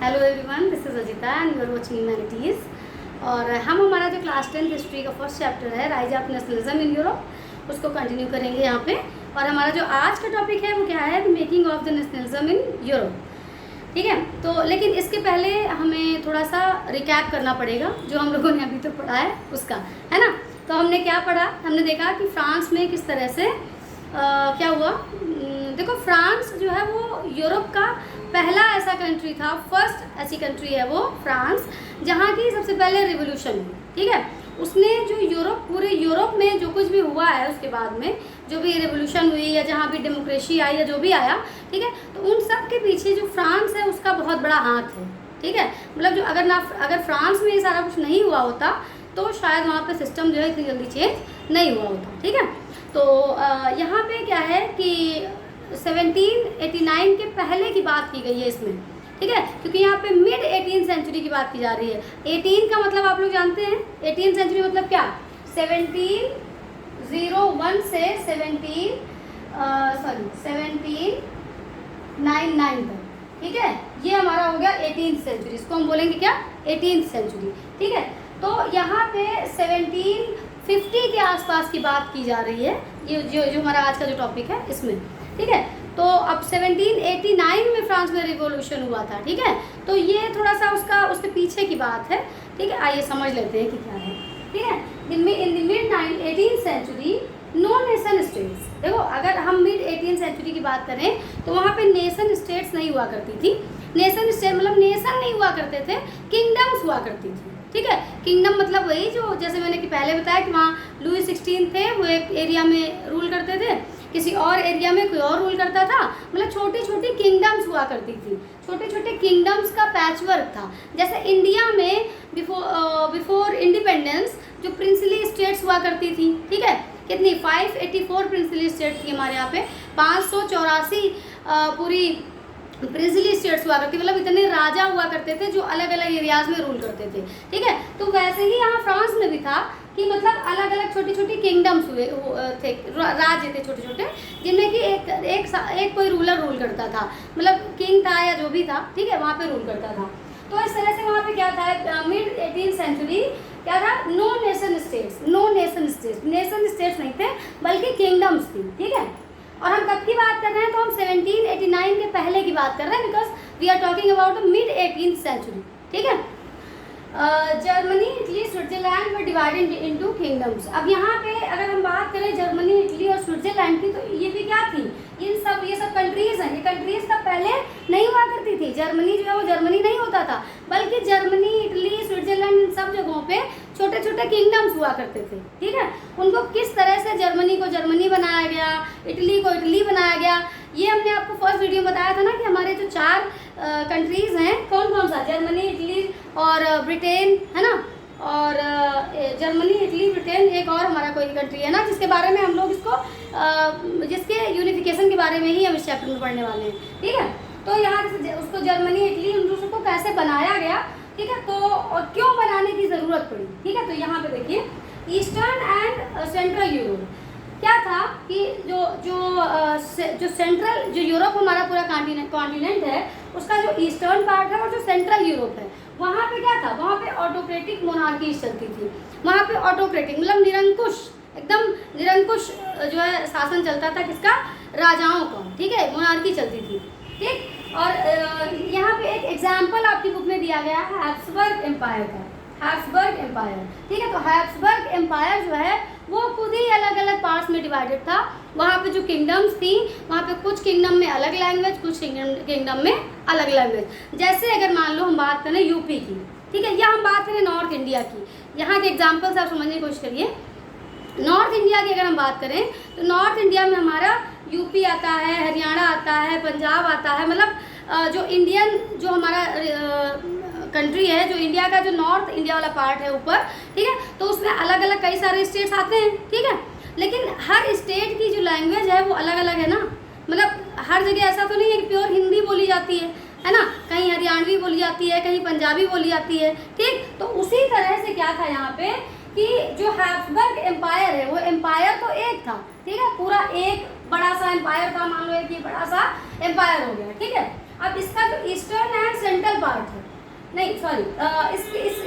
Hello everyone, this is Ajita and you are watching humanities. और हम हमारा जो क्लास 10 हिस्ट्री का फर्स्ट चैप्टर है rise of nationalism in Europe उसको कंटिन्यू करेंगे यहाँ पे। और हमारा जो आज का टॉपिक है वो क्या है, the making of the nationalism in Europe. ठीक है, तो लेकिन इसके पहले हमें थोड़ा सा रिकैप करना पड़ेगा जो हम लोगों ने अभी तक पढ़ा है उसका, है ना। तो हमने क्या पढ़ा, हमने देखा कि फ्रांस में किस तरह से क्या हुआ। देखो, फ्रांस जो है वो यूरोप का पहला ऐसा कंट्री था, फर्स्ट ऐसी कंट्री है वो फ्रांस, जहाँ की सबसे पहले रिवोल्यूशन हुई। ठीक है, उसने जो पूरे यूरोप में जो कुछ भी हुआ है उसके बाद में जो भी रिवोल्यूशन हुई या जहाँ भी डेमोक्रेसी आई या जो भी आया, ठीक है, तो उन सब के पीछे जो फ्रांस है उसका बहुत बड़ा हाथ है। ठीक है, मतलब जो अगर फ्रांस में ये सारा कुछ नहीं हुआ होता तो शायद वहाँ पे सिस्टम जो है इतनी जल्दी चेंज नहीं हुआ होता। ठीक है, तो यहाँ पे क्या है कि 1789 के पहले की बात की गई है इसमें। ठीक है, क्योंकि यहाँ पे मिड 18th सेंचुरी की बात की जा रही है। 18 का मतलब आप लोग जानते हैं, 18th सेंचुरी मतलब क्या, 1701 से 1799 तक। ठीक है, ये हमारा हो गया 18th सेंचुरी, इसको हम बोलेंगे क्या, 18th सेंचुरी। ठीक है, तो यहाँ पे 1750 के आसपास की बात की जा रही है, ये जो हमारा आज का जो टॉपिक है इसमें। ठीक है, तो अब 1789 में फ्रांस में रिवॉल्यूशन हुआ था। ठीक है, तो ये थोड़ा सा उसके पीछे की बात है। ठीक है, आइए समझ लेते हैं कि क्या है। ठीक है, in the mid 18th century no nation states. देखो, अगर हम मिड 18th सेंचुरी की बात करें तो वहाँ पे नेशन स्टेट्स नहीं हुआ करती थी। नेशन स्टेट मतलब नेशन नहीं हुआ करते थे, किंगडम्स हुआ करती थी। ठीक है, किंगडम मतलब वही जो जैसे मैंने कि पहले बताया कि वहाँ लुई 16 थे, वो एक एरिया में रूल करते थे, किसी और एरिया में कोई और रूल करता था। मतलब छोटी छोटी किंगडम्स हुआ करती थी, छोटे छोटे किंगडम्स का पैचवर्क था। जैसे इंडिया में बिफोर इंडिपेंडेंस जो प्रिंसली स्टेट्स हुआ करती थी। ठीक है, कितनी 584 प्रिंसली स्टेट थी हमारे यहाँ पे, 584 पूरी प्रिंसली स्टेट्स हुआ करती, मतलब इतने राजा हुआ करते थे जो अलग अलग एरियाज में रूल करते थे। ठीक है, तो वैसे ही यहाँ फ्रांस में भी था कि मतलब अलग अलग छोटी छोटी किंगडम्स हुए थे, राज्य थे छोटे छोटे, जिनमें कि एक कोई रूलर रूल करता था, मतलब किंग था या जो भी था। ठीक है, वहाँ पे रूल करता था। तो इस तरह से वहाँ पे क्या था, मिड 18th सेंचुरी क्या था, no nation states nation states नहीं थे बल्कि किंगडम्स थी। ठीक है, और हम कब की बात कर रहे हैं, तो हम 1789 के पहले की बात कर रहे हैं, because we are talking about mid 18th century. ठीक है, Germany, Italy, Switzerland were divided into kingdoms. अब यहाँ पे अगर हम बात करें जर्मनी, इटली और स्विट्जरलैंड की, तो ये भी क्या थी, ये सब कंट्रीज हैं। ये कंट्रीज का पहले नहीं हुआ करती थी। जर्मनी जो है वो जर्मनी नहीं होता था, बल्कि जर्मनी, इटली, स्विट्जरलैंड, इन सब जगहों पे छोटे छोटे किंगडम्स हुआ करते थे। ठीक है, उनको किस तरह से जर्मनी को जर्मनी बनाया गया, इटली को इटली बनाया गया, ये हमने आपको फर्स्ट वीडियो में बताया था ना कि हमारे जो 4 कंट्रीज़ हैं, कौन कौन सा, जर्मनी, इटली और ब्रिटेन, है ना, और जर्मनी, इटली, ब्रिटेन, एक और हमारा कोई कंट्री है ना, जिसके बारे में हम लोग जिसके यूनिफिकेशन के बारे में ही हम इस चैप्टर में पढ़ने वाले हैं। ठीक है, तो यहाँ उसको जर्मनी, इटली, उन दूसरों को कैसे बनाया गया। ठीक है, तो और क्यों बनाने की ज़रूरत पड़ी। ठीक है, तो यहाँ पे देखिए, ईस्टर्न एंड सेंट्रल यूरोप क्या था कि जो सेंट्रल, जो यूरोप हमारा पूरा कॉन्टिनेंट है, उसका जो ईस्टर्न पार्ट है और जो सेंट्रल यूरोप है, वहाँ पे क्या था, वहाँ पे ऑटोक्रेटिक मोनार्की चलती थी। वहाँ पे ऑटोक्रेटिक मतलब निरंकुश, एकदम निरंकुश जो है शासन चलता था, किसका, राजाओं का। ठीक है, मोनार्की चलती थी। ठीक, और यहाँ पे एक एग्जाम्पल आपकी बुक में दिया गया है हैब्सबर्ग एम्पायर का, हैब्सबर्ग एम्पायर। ठीक है, तो हैब्सबर्ग एम्पायर जो है वो खुद ही अलग अलग पार्ट्स में डिवाइडेड था। वहाँ पे जो किंगडम्स थी, वहाँ पे कुछ किंगडम में अलग लैंग्वेज, कुछ किंगडम में अलग लैंग्वेज। जैसे अगर मान लो हम बात करें यूपी की, ठीक है, या हम बात करें नॉर्थ इंडिया की, यहाँ के एग्जाम्पल्स आप समझने की कोशिश करिए। नॉर्थ इंडिया की अगर हम बात करें तो नॉर्थ इंडिया में हमारा यूपी आता है, हरियाणा आता है, पंजाब आता है, मतलब जो इंडियन जो हमारा कंट्री है, जो इंडिया का जो नॉर्थ इंडिया वाला पार्ट है ऊपर, ठीक है, तो उसमें अलग अलग कई सारे स्टेट्स आते हैं। ठीक है, लेकिन हर स्टेट की जो लैंग्वेज है वो अलग अलग है ना, मतलब हर जगह ऐसा तो नहीं है कि प्योर हिंदी बोली जाती है ना, कहीं हरियाणवी बोली जाती है, कहीं पंजाबी बोली जाती है। ठीक, तो उसी तरह से क्या था यहाँ पे कि जो हैब्सबर्ग एम्पायर है वो एम्पायर तो एक था। ठीक है, पूरा एक बड़ा सा एम्पायर था, मान लो एक ये बड़ा सा एम्पायर हो गया। ठीक है, अब इसका जो ईस्टर्न एंड सेंट्रल पार्ट है, नहीं सॉरी,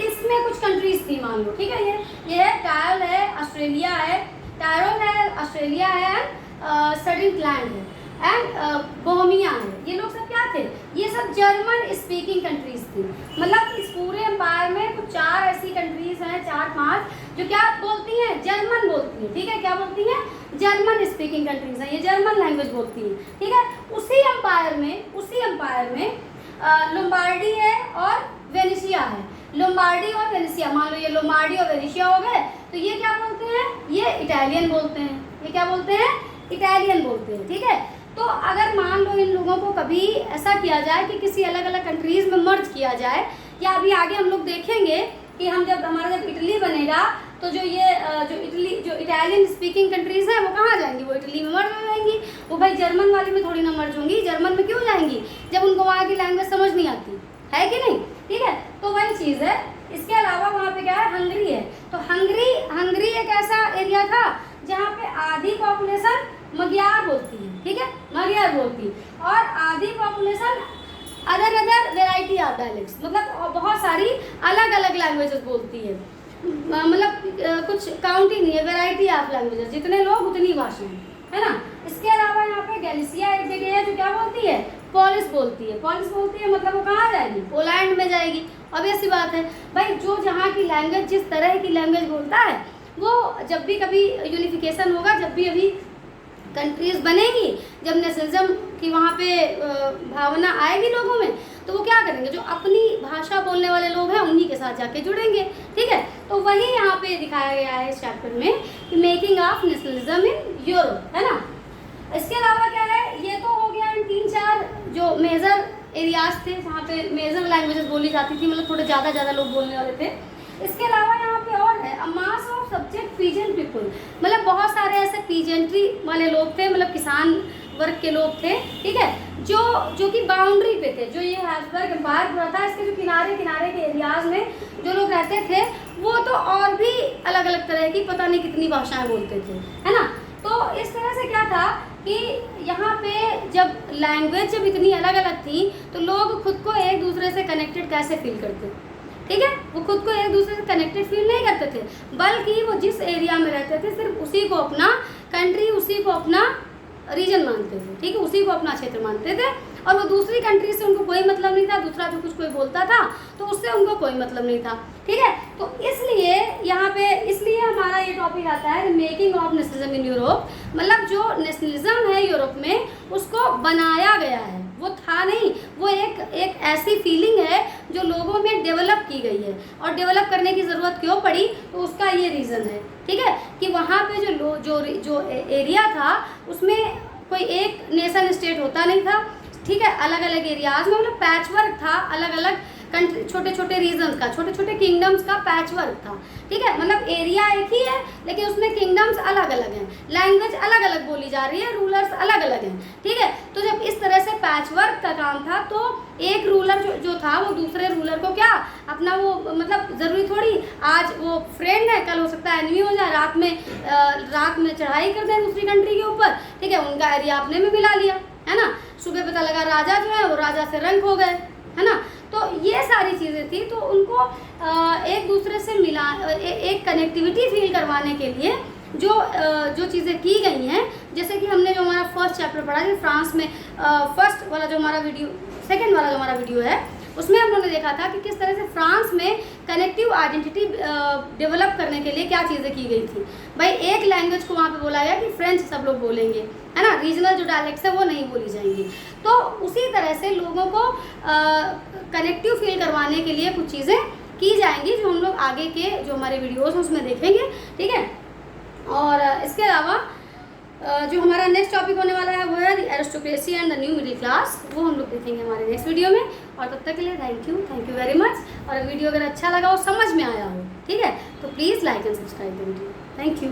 इसमें कुछ कंट्रीज थी मान लो, ठीक है। ये है टायल है, ऑस्ट्रेलिया है, टायरोन है, ऑस्ट्रेलिया है, एंड सडिंटलैंड है, एंड बोहेमिया है। ये लोग सब क्या थे? ये सब जर्मन स्पीकिंग कंट्रीज थी। मतलब इस पूरे एम्पायर में कुछ 4 ऐसी कंट्रीज हैं, 4-5 जो क्या बोलती हैं? जर्मन बोलती हैं, ठीक है। क्या बोलती हैं? जर्मन स्पीकिंग कंट्रीज हैं, ये जर्मन लैंग्वेज बोलती हैं, ठीक है। उसी एम्पायर में लोम्बार्डी है और वेनेशिया है। लोम्बार्डी और वेनेशिया, मान लो ये लोम्बार्डी और वेनेशिया हो गए, तो ये क्या बोलते हैं? ये इटालियन बोलते हैं। ये क्या बोलते हैं? इटालियन बोलते हैं, ठीक है। तो अगर मान लो इन लोगों को कभी ऐसा किया जाए कि किसी अलग अलग कंट्रीज में मर्ज किया जाए, या अभी आगे हम लोग देखेंगे कि हमारा जब इटली बनेगा तो जो इटालियन स्पीकिंग कंट्रीज हैं वो कहाँ जाएंगी? वो इटली में मर्ज हो जाएंगी। वो भाई जर्मन वाली में थोड़ी ना मर्ज होंगी। जर्मन में क्यों जाएंगी? जब उनको वहाँ की लैंग्वेज समझ नहीं आती है कि नहीं, ठीक है। तो वही चीज़ है। इसके अलावा वहाँ पे क्या है? हंगरी है। तो हंगरी एक ऐसा एरिया था जहाँ पे आधी पॉपुलेशन मगियार बोलती है, ठीक है, मगियार बोलती, और आधी population other variety of dialects, मतलब बहुत सारी अलग अलग लैंग्वेजेस बोलती है। मतलब कुछ काउंट ही नहीं है, वेराइटी ऑफ लैंग्वेजेस, जितने लोग उतनी भाषाएं, है ना। इसके अलावा यहाँ पे गैलिसिया एक जगह है जो क्या बोलती है? पोलिश बोलती है। पोलिश बोलती है मतलब वो कहाँ जाएगी? पोलैंड में जाएगी। अब ऐसी बात है भाई, जो जहाँ की लैंग्वेज, जिस तरह की लैंग्वेज बोलता है, वो जब भी कभी यूनिफिकेशन होगा, जब भी अभी कंट्रीज बनेगी, जब नेशनलिज्म की वहाँ पे भावना आएगी लोगों में, तो वो क्या करेंगे? जो अपनी भाषा बोलने वाले लोग हैं उन्हीं के साथ जाके जुड़ेंगे, ठीक है। तो वही यहाँ पे दिखाया गया है इस चैप्टर में कि making of nationalism in Europe, है ना। इसके अलावा क्या है? ये तो हो गया इन 3-4 जो मेजर एरियाज थे जहाँ पे मेजर लैंग्वेजेस बोली जाती थी, मतलब थोड़े ज़्यादा लोग बोलने वाले थे। इसके अलावा यहाँ पे और है mass of subject peasant people, मतलब बहुत सारे ऐसे पीजेंट्री वाले लोग थे, मतलब किसान वर्ग के लोग थे, ठीक है, जो कि बाउंड्री पे थे। जो ये हैब्सबर्ग एम्पायर पूरा था, इसके जो किनारे के एरियाज में जो लोग रहते थे, वो तो और भी अलग अलग तरह की पता नहीं कितनी भाषाएं बोलते थे, है ना। तो इस तरह से क्या था कि यहाँ पे जब लैंग्वेज जब इतनी अलग अलग थी, तो लोग खुद को एक दूसरे से कनेक्टेड कैसे फील करते, ठीक है। वो खुद को एक दूसरे से कनेक्टेड फील नहीं करते थे, बल्कि वो जिस एरिया में रहते थे सिर्फ उसी को अपना कंट्री, उसी को अपना रीजन मानते थे, ठीक है, उसी को अपना क्षेत्र मानते थे, और वो दूसरी कंट्री से उनको कोई मतलब नहीं था। दूसरा जो कुछ कोई बोलता था तो उससे उनको कोई मतलब नहीं था, ठीक है। तो इसलिए यहाँ पे हमारा ये टॉपिक आता है making of nationalism in Europe, मतलब जो नेशनलिज्म है यूरोप में उसको बनाया गया है, वो था नहीं, वो एक ऐसी फीलिंग है जो लोगों में डेवलप की गई है। और डेवलप करने की ज़रूरत क्यों पड़ी? तो उसका ये रीज़न है, ठीक है, कि वहाँ पे जो एरिया था उसमें कोई एक नेशन स्टेट होता नहीं था, ठीक है। अलग अलग एरियाज में मतलब पैचवर्क था, अलग अलग कंट्री, छोटे छोटे रीजन्स का, छोटे छोटे किंगडम्स का पैचवर्क था, ठीक है। मतलब एरिया एक ही है लेकिन उसमें किंगडम्स अलग अलग हैं, लैंग्वेज अलग अलग बोली जा रही है, रूलर्स अलग अलग हैं, ठीक है। तो जब इस तरह से पैचवर्क का काम था, तो एक रूलर जो था वो दूसरे रूलर को क्या अपना वो, मतलब ज़रूरी थोड़ी आज वो फ्रेंड है, कल हो सकता है एनिमी हो जाए, रात में चढ़ाई कर दें दूसरी कंट्री के ऊपर, ठीक है, उनका एरिया अपने में मिला लिया, है ना। सुबह पता लगा राजा जो है वो राजा से रंग हो गए, है ना। तो ये सारी चीज़ें थी, तो उनको एक दूसरे से मिला, एक कनेक्टिविटी फील करवाने के लिए जो चीज़ें की गई हैं, जैसे कि हमने जो हमारा फर्स्ट चैप्टर पढ़ा है फ्रांस में, फर्स्ट वाला जो हमारा वीडियो, सेकेंड वाला जो हमारा वीडियो है, उसमें हम लोगों ने देखा था कि किस तरह से फ्रांस में कनेक्टिव आइडेंटिटी डेवलप करने के लिए क्या चीज़ें की गई थी। भाई एक लैंग्वेज को वहाँ पे बोला गया कि फ्रेंच सब लोग बोलेंगे, है ना, रीजनल जो डायलेक्ट्स है वो नहीं बोली जाएंगी। तो उसी तरह से लोगों को कनेक्टिव फील करवाने के लिए कुछ चीज़ें की जाएंगी, जो हम लोग आगे के जो हमारे वीडियोज़ हैं उसमें देखेंगे, ठीक है। और इसके अलावा जो हमारा नेक्स्ट टॉपिक होने वाला है वो है aristocracy and the new middle class, वो हम लोग देखेंगे हमारे नेक्स्ट वीडियो में। और तब तक के लिए थैंक यू वेरी मच। और वीडियो अगर अच्छा लगा हो, समझ में आया हो, ठीक है, तो please like and subscribe the video. Thank you.